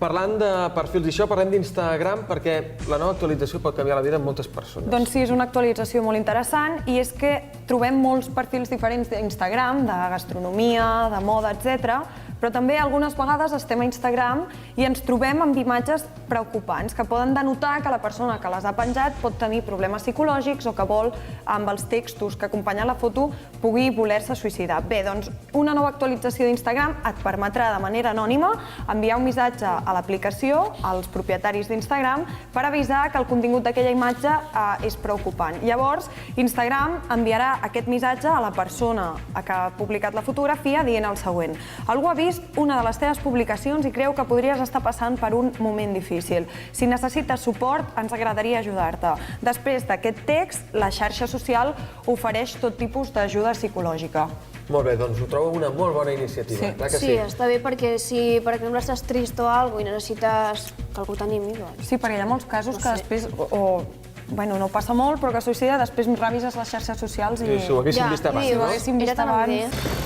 Parlant de perfils i això, parlem d'Instagram perquè la nova actualització pot canviar la vida de moltes persones. Doncs sí, és una actualització molt interessant i és que trobem molts perfils diferents d'Instagram, de gastronomia, de moda, etc. Però també algunes vegades estem a Instagram i ens trobem amb imatges preocupants que poden denotar que la persona que les ha penjat pot tenir problemes psicològics o que vol, amb els textos que acompanyen la foto, pugui voler-se suïcidar. Bé, doncs una nova actualització d'Instagram et permetrà de manera anònima enviar un missatge a l'aplicació, als propietaris d'Instagram, per avisar que el contingut d'aquella imatge és preocupant. Llavors, Instagram enviarà aquest missatge a la persona que ha publicat la fotografia dient el següent: algú ha vist una de les teves publicacions i creu que podries estar passant per un moment difícil. Si necessites suport, ens agradaria ajudar-te. Després d'aquest text, la xarxa social ofereix tot tipus d'ajuda psicològica. Molt bé, doncs ho trobo una molt bona iniciativa. Sí, està bé perquè si, per exemple, estàs trist o alguna cosa i necessites que algú t'animi, doncs... Sí, perquè hi ha molts casos que després, bueno, no passa molt, però que suïcida, després revises les xarxes socials i... Si ho haguéssim vist abans, no? Si ho haguéssim vist abans...